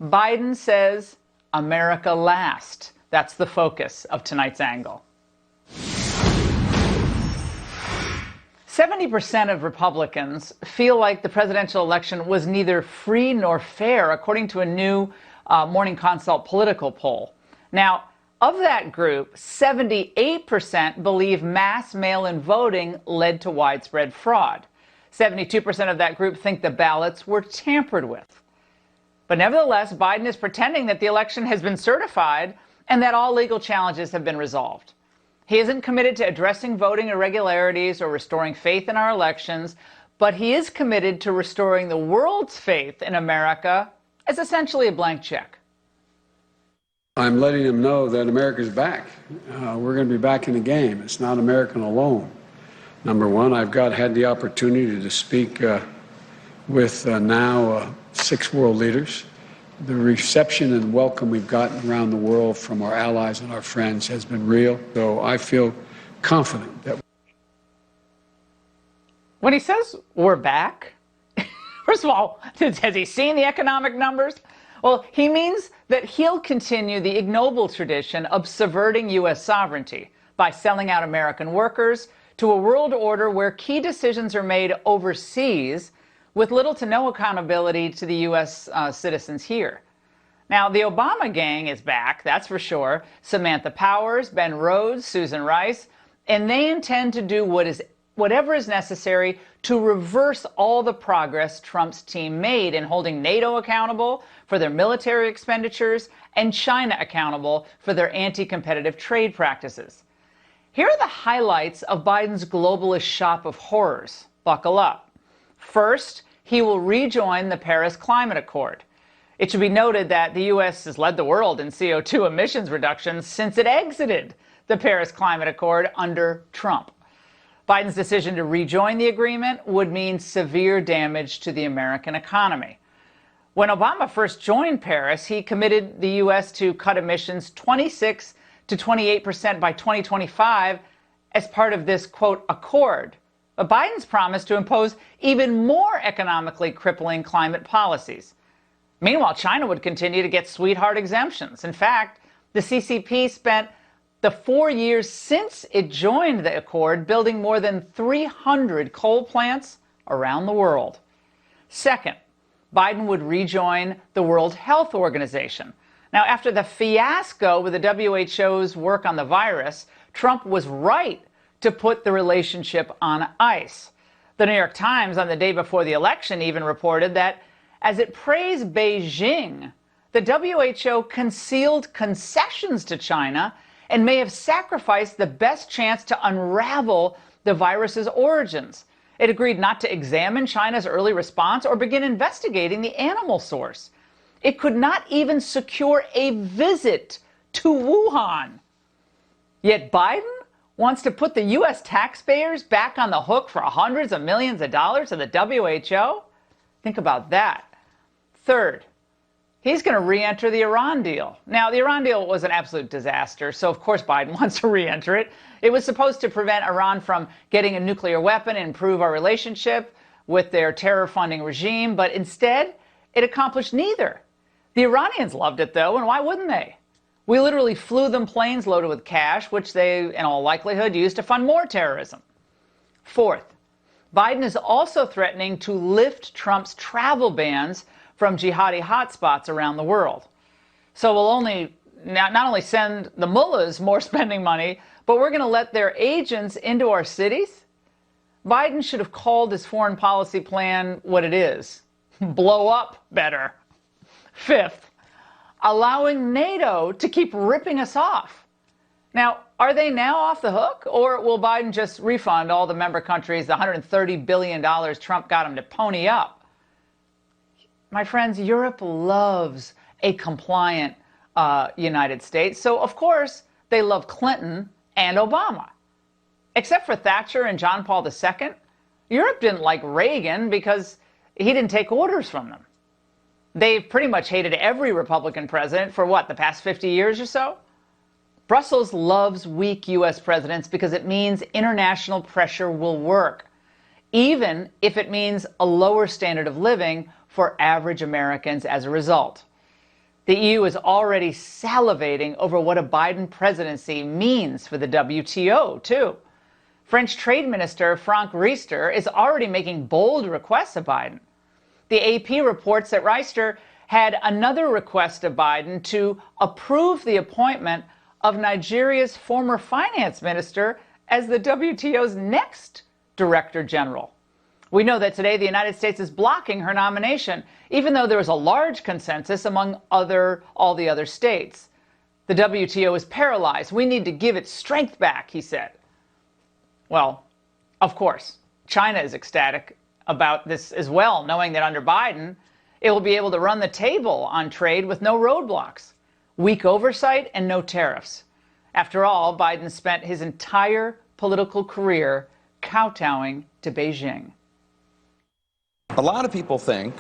Biden says America last. That's the focus of tonight's angle. 70% of Republicans feel like the presidential election was neither free nor fair, according to a new Morning Consult political poll. Now, of that group, 78% believe mass mail-in voting led to widespread fraud. 72% of that group think the ballots were tampered with. But nevertheless, Biden is pretending that the election has been certified and that all legal challenges have been resolved. He isn't committed to addressing voting irregularities or restoring faith in our elections, but he is committed to restoring the world's faith in America as essentially a blank check. I'm letting them know that America's back. We're going to be back in the game. It's not American alone. Number one, I've had the opportunity to speak with now 6 world leaders. The reception and welcome we've gotten around the world from our allies and our friends has been real. So I feel confident that when he says we're back, first of all, has he seen the economic numbers? Well, he means that he'll continue the ignoble tradition of subverting U.S. sovereignty by selling out American workers to a world order where key decisions are made overseas with little to no accountability to the U.S. Citizens here. Now, the Obama gang is back, that's for sure. Samantha Powers, Ben Rhodes, Susan Rice, and they intend to do whatever is necessary to reverse all the progress Trump's team made in holding NATO accountable for their military expenditures and China accountable for their anti-competitive trade practices. Here are the highlights of Biden's globalist shop of horrors. Buckle up. First, he will rejoin the Paris Climate Accord. It should be noted that the U.S. has led the world in CO2 emissions reductions since it exited the Paris Climate Accord under Trump. Biden's decision to rejoin the agreement would mean severe damage to the American economy. When Obama first joined Paris, he committed the U.S. to cut emissions 26 to 28% by 2025 as part of this, quote, accord. But Biden's promised to impose even more economically crippling climate policies. Meanwhile, China would continue to get sweetheart exemptions. In fact, the CCP spent the 4 years since it joined the accord building more than 300 coal plants around the world. Second, Biden would rejoin the World Health Organization. Now, after the fiasco with the WHO's work on the virus, Trump was right to put the relationship on ice. The New York Times, on the day before the election, even reported that as it praised Beijing, the WHO concealed concessions to China and may have sacrificed the best chance to unravel the virus's origins. It agreed not to examine China's early response or begin investigating the animal source. It could not even secure a visit to Wuhan. Yet Biden wants to put the U.S. taxpayers back on the hook for hundreds of millions of dollars to the WHO? Think about that. Third, he's going to re-enter the Iran deal. Now, the Iran deal was an absolute disaster, so of course Biden wants to re-enter it. It was supposed to prevent Iran from getting a nuclear weapon and improve our relationship with their terror-funding regime, but instead, it accomplished neither. The Iranians loved it, though, and why wouldn't they? We literally flew them planes loaded with cash, which they, in all likelihood, used to fund more terrorism. Fourth, Biden is also threatening to lift Trump's travel bans from jihadi hotspots around the world. So we'll not only send the mullahs more spending money, but we're going to let their agents into our cities? Biden should have called his foreign policy plan what it is. Blow up better. Fifth, allowing NATO to keep ripping us off. Now, are they now off the hook, or will Biden just refund all the member countries the $130 billion Trump got them to pony up? My friends, Europe loves a compliant United States, so of course they love Clinton and Obama. Except for Thatcher and John Paul II, Europe didn't like Reagan because he didn't take orders from them. They've pretty much hated every Republican president for what, the past 50 years or so? Brussels loves weak U.S. presidents because it means international pressure will work, even if it means a lower standard of living for average Americans as a result. The EU is already salivating over what a Biden presidency means for the WTO, too. French Trade Minister Franck Riester is already making bold requests of Biden. The AP reports that Riester had another request of Biden to approve the appointment of Nigeria's former finance minister as the WTO's next director general. We know that today the United States is blocking her nomination, even though there is a large consensus among all the other states. The WTO is paralyzed. We need to give its strength back, he said. Well, of course, China is ecstatic about this as well, knowing that under Biden, it will be able to run the table on trade with no roadblocks, weak oversight, and no tariffs. After all, Biden spent his entire political career kowtowing to Beijing. A lot of people think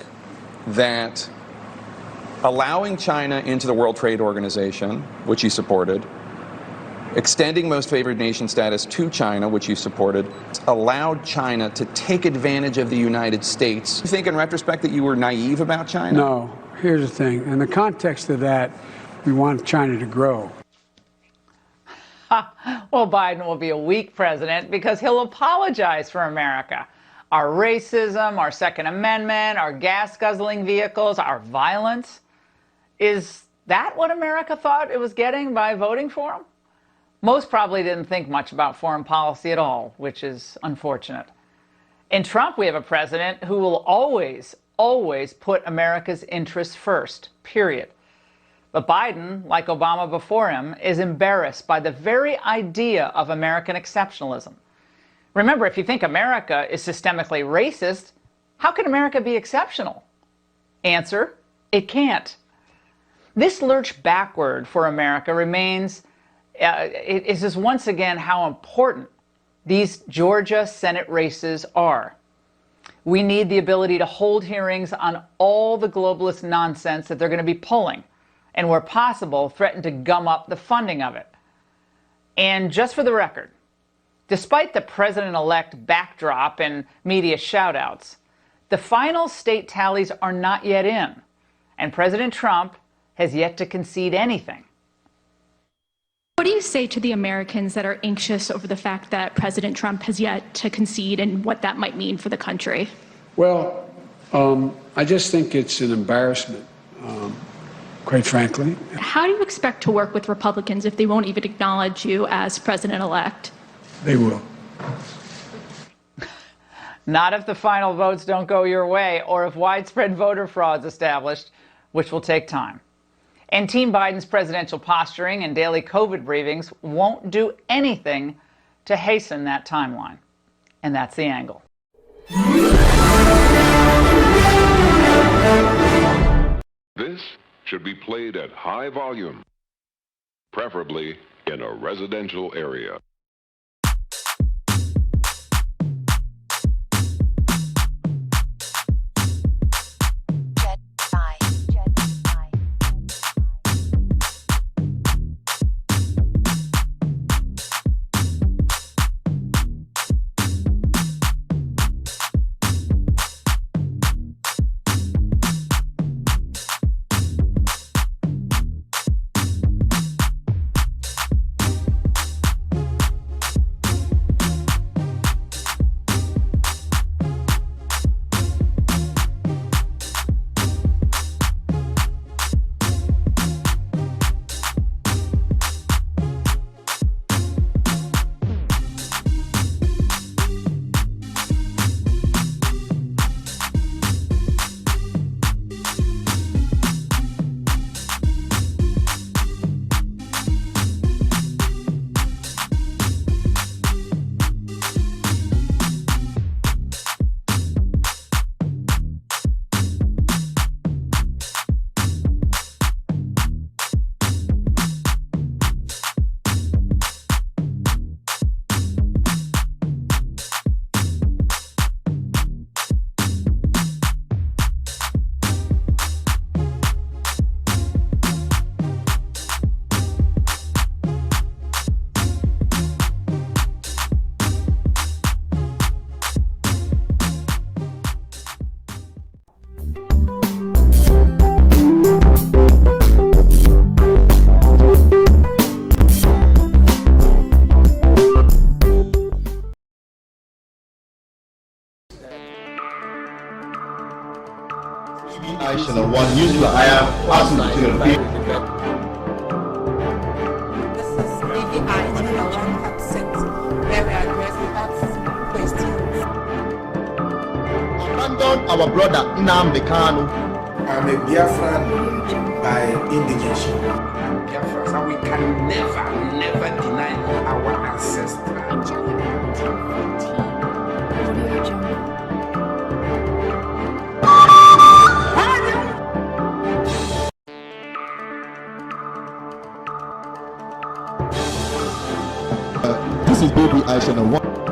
that allowing China into the World Trade Organization, which he supported, extending most favored nation status to China, which you supported, allowed China to take advantage of the United States. You think in retrospect that you were naive about China? No. Here's the thing. In the context of that, we want China to grow. Well, Biden will be a weak president because he'll apologize for America. Our racism, our Second Amendment, our gas-guzzling vehicles, our violence. Is that what America thought it was getting by voting for him? Most probably didn't think much about foreign policy at all, which is unfortunate. In Trump, we have a president who will always put America's interests first, period. But Biden, like Obama before him, is embarrassed by the very idea of American exceptionalism. Remember, if you think America is systemically racist, how can America be exceptional? Answer, it can't. This lurch backward for America remains, it is just once again how important these Georgia Senate races are. We need the ability to hold hearings on all the globalist nonsense that they're going to be pulling, and where possible, threaten to gum up the funding of it. And just for the record, despite the president-elect backdrop and media shout-outs, the final state tallies are not yet in, and President Trump has yet to concede anything. What do you say to the Americans that are anxious over the fact that President Trump has yet to concede and what that might mean for the country? Well, I just think it's an embarrassment, quite frankly. How do you expect to work with Republicans if they won't even acknowledge you as president-elect? They will. Not if the final votes don't go your way or if widespread voter fraud is established, which will take time. And Team Biden's presidential posturing and daily COVID briefings won't do anything to hasten that timeline. And that's the angle. This should be played at high volume, preferably in a residential area. BVI Channel 1 News. I am passing to the people. This is BVI Channel 1 Absent, where we address questions. Abandon our brother Nnamdi Kanu. I'm a Biafran by indigenation. Biafra, so we can never deny our ancestors. This is BVI Channel 1.